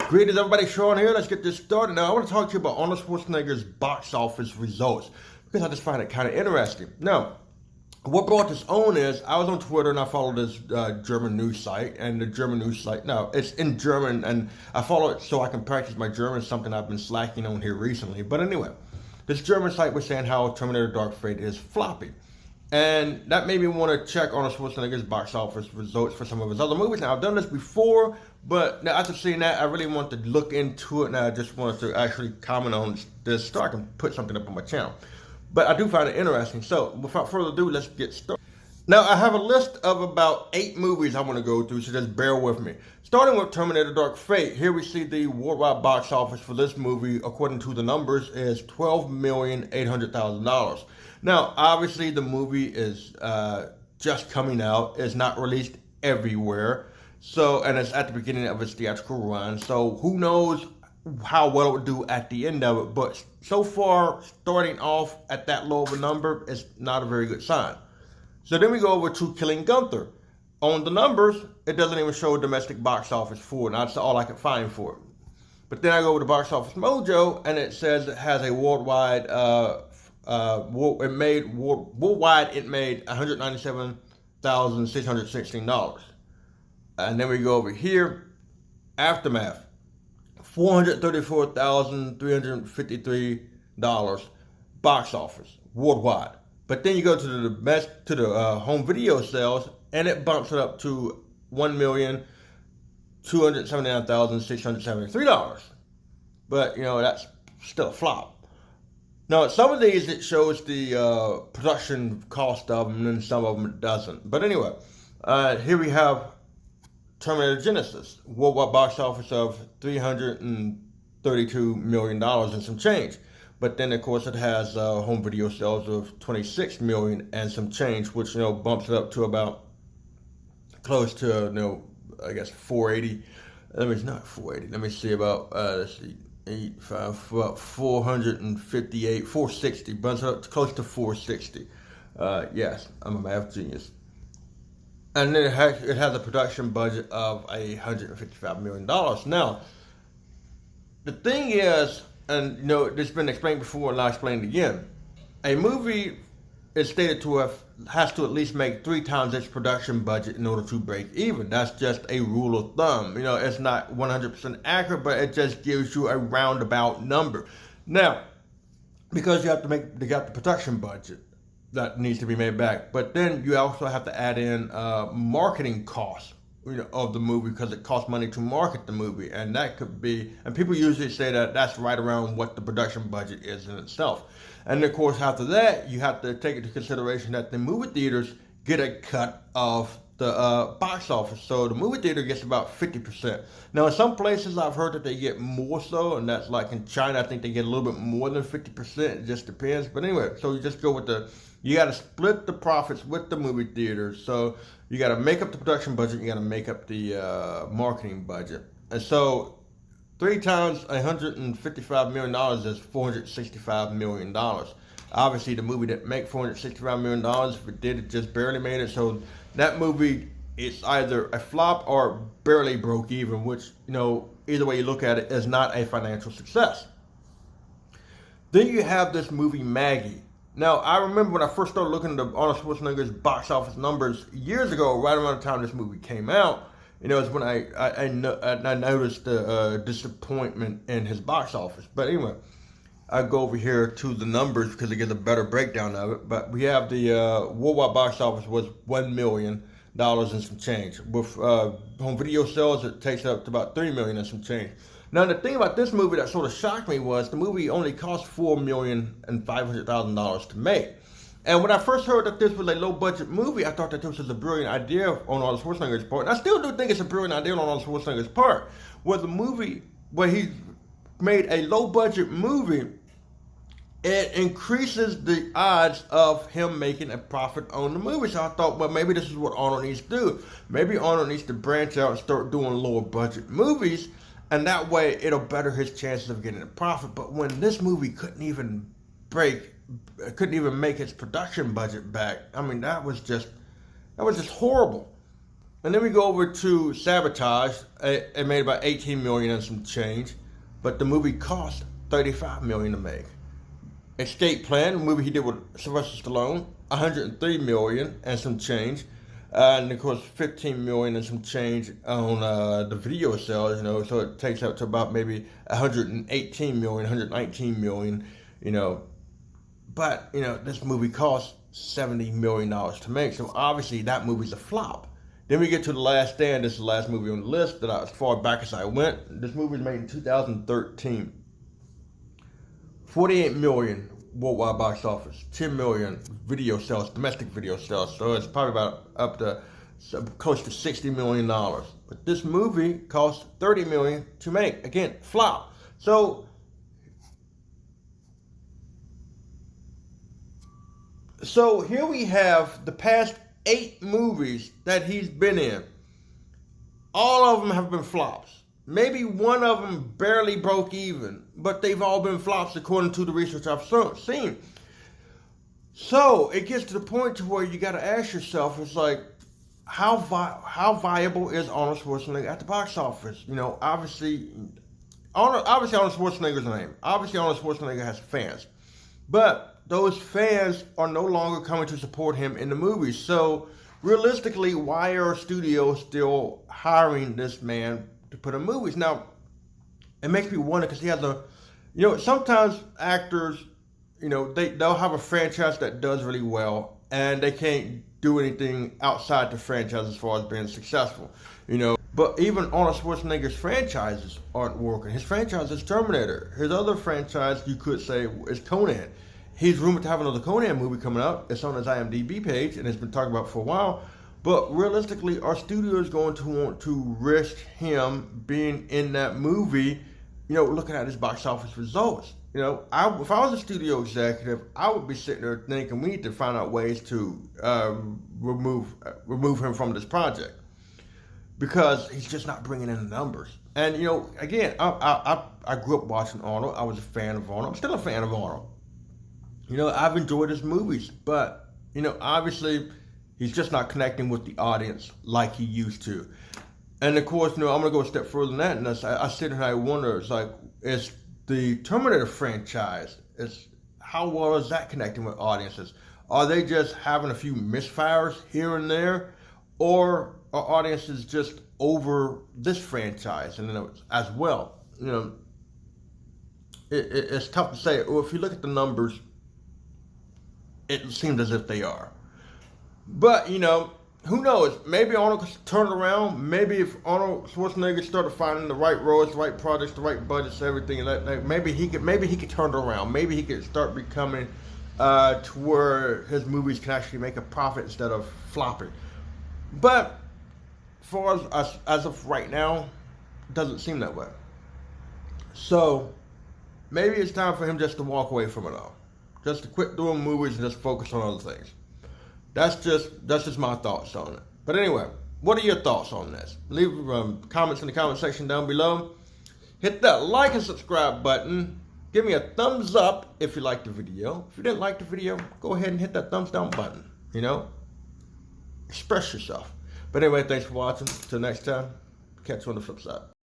Greetings, everybody. Sean here. Let's get this started. Now, I want to talk to you about Arnold Schwarzenegger's box office results because I just find it kind of interesting. Now, what brought this on is I was on Twitter and I followed this German news site, and the German news site, now it's in German, and I follow it so I can practice my German, something I've been slacking on here recently. But anyway, this German site was saying how Terminator Dark Fate is floppy. And that made me want to check Arnold Schwarzenegger's box office results for some of his other movies. Now, I've done this before, but now after seeing that, I really want to look into it. Now, I just wanted to actually comment on this so I can put something up on my channel. But I do find it interesting. So, without further ado, let's get started. Now, I have a list of about 8 movies I want to go through, so just bear with me. Starting with Terminator Dark Fate, here we see the worldwide box office for this movie, according to the numbers, is $12,800,000. Now, obviously, the movie is just coming out. It's not released everywhere. So, and it's at the beginning of its theatrical run. So, who knows how well it would do at the end of it. But so far, starting off at that low of a number is not a very good sign. So then we go over to Killing Gunther. On the numbers, it doesn't even show a domestic box office for it. And that's all I could find for it. But then I go over to Box Office Mojo, and it says it has a worldwide... worldwide it made $197,616. And then we go over here, Aftermath, $434,353 box office worldwide. But then you go to the home video sales, and it bumps it up to $1,279,673. But you know, that's still a flop. Now, some of these, it shows the production cost of them, and some of them it doesn't. But anyway, here we have Terminator Genisys, worldwide box office of $332 million and some change. But then, of course, it has home video sales of $26 million and some change, which, you know, bumps it up to about close to, I guess 480. Not 480. Let me see about, let's see. 458, 460, bumps up close to 460. Yes, I'm a math genius. And then it has a production budget of $155 million. Now, the thing is, and this has been explained before and I'll explain it again, a movie is stated to has to at least make 3 times its production budget in order to break even. That's just a rule of thumb. It's not 100% accurate, but it just gives you a roundabout number. Now, because they got the production budget that needs to be made back, but then you also have to add in marketing costs, of the movie, because it costs money to market the movie, and that could be, and people usually say that that's right around what the production budget is in itself. And of course, after that, you have to take into consideration that the movie theaters get a cut of the box office. So the movie theater gets about 50%. Now, in some places, I've heard that they get more so, and that's like in China, I think they get a little bit more than 50%. It just depends. But anyway, so you just go with you got to split the profits with the movie theaters. So you got to make up the production budget, you got to make up the marketing budget. And so 3 times $155 million is $465 million. Obviously, the movie didn't make $465 million. If it did, it just barely made it. So that movie is either a flop or barely broke even, which, either way you look at it, is not a financial success. Then you have this movie, Maggie. Now, I remember when I first started looking at Arnold Schwarzenegger's box office numbers years ago, right around the time this movie came out, is when I noticed the disappointment in his box office. But anyway, I go over here to the numbers because it gives a better breakdown of it. But we have the worldwide box office was $1 million and some change. With home video sales, it takes up to about $3 million and some change. Now, the thing about this movie that sort of shocked me was the movie only cost $4,500,000 to make. And when I first heard that this was a low-budget movie, I thought that this was a brilliant idea on Arnold Schwarzenegger's part. And I still do think it's a brilliant idea on Arnold Schwarzenegger's part. Where he made a low-budget movie, it increases the odds of him making a profit on the movie. So I thought, well, maybe this is what Arnold needs to do. Maybe Arnold needs to branch out and start doing lower-budget movies, and that way it'll better his chances of getting a profit. But when this movie couldn't even make its production budget back, I mean, that was just horrible. And then we go over to Sabotage. It made about 18 million and some change, but the movie cost 35 million to make. Escape Plan, the movie he did with Sylvester Stallone, 103 million and some change. And of course, 15 million and some change on the video sales, so it takes out to about maybe 118 million, 119 million, But, this movie cost $70 million to make, so obviously that movie's a flop. Then we get to The Last Stand. This is the last movie on the list that as far back as I went. This movie was made in 2013. 48 million worldwide box office, 10 million video sales, domestic video sales. So it's probably about up to close to $60 million. But this movie cost 30 million to make. Again, flop. So here we have the past 8 movies that he's been in. All of them have been flops. Maybe one of them barely broke even, but they've all been flops according to the research I've seen. So it gets to the point to where you got to ask yourself, it's like, how viable is Arnold Schwarzenegger at the box office? Obviously Arnold Schwarzenegger's a name. Obviously Arnold Schwarzenegger has fans, but those fans are no longer coming to support him in the movies. So realistically, why are studios still hiring this man to put in movies? Now, it makes me wonder, because he has sometimes actors, they'll have a franchise that does really well, and they can't do anything outside the franchise as far as being successful, But even Arnold Schwarzenegger's franchises aren't working. His franchise is Terminator. His other franchise, you could say, is Conan. He's rumored to have another Conan movie coming out. It's on his IMDb page, and it's been talked about for a while. But realistically, our studio is going to want to risk him being in that movie, looking at his box office results. If I was a studio executive, I would be sitting there thinking we need to find out ways to remove him from this project, because he's just not bringing in the numbers. And again, I grew up watching Arnold. I was a fan of Arnold. I'm still a fan of Arnold. I've enjoyed his movies, but obviously he's just not connecting with the audience like he used to. And of course, I'm going to go a step further than that. And I sit here and I wonder, it's the Terminator franchise, how well is that connecting with audiences? Are they just having a few misfires here and there? Or are audiences just over this franchise and as well? It's tough to say. Well, if you look at the numbers, it seems as if they are. But, who knows? Maybe Arnold could turn it around. Maybe if Arnold Schwarzenegger started finding the right roles, the right projects, the right budgets, everything, maybe he could turn it around. Maybe he could start becoming to where his movies can actually make a profit instead of flopping. But as of right now, it doesn't seem that way. So maybe it's time for him just to walk away from it all. Just to quit doing movies and just focus on other things. That's just my thoughts on it. But anyway, what are your thoughts on this? Leave comments in the comment section down below. Hit that like and subscribe button. Give me a thumbs up if you liked the video. If you didn't like the video, go ahead and hit that thumbs down button. Express yourself. But anyway, thanks for watching. Till next time, catch you on the flip side.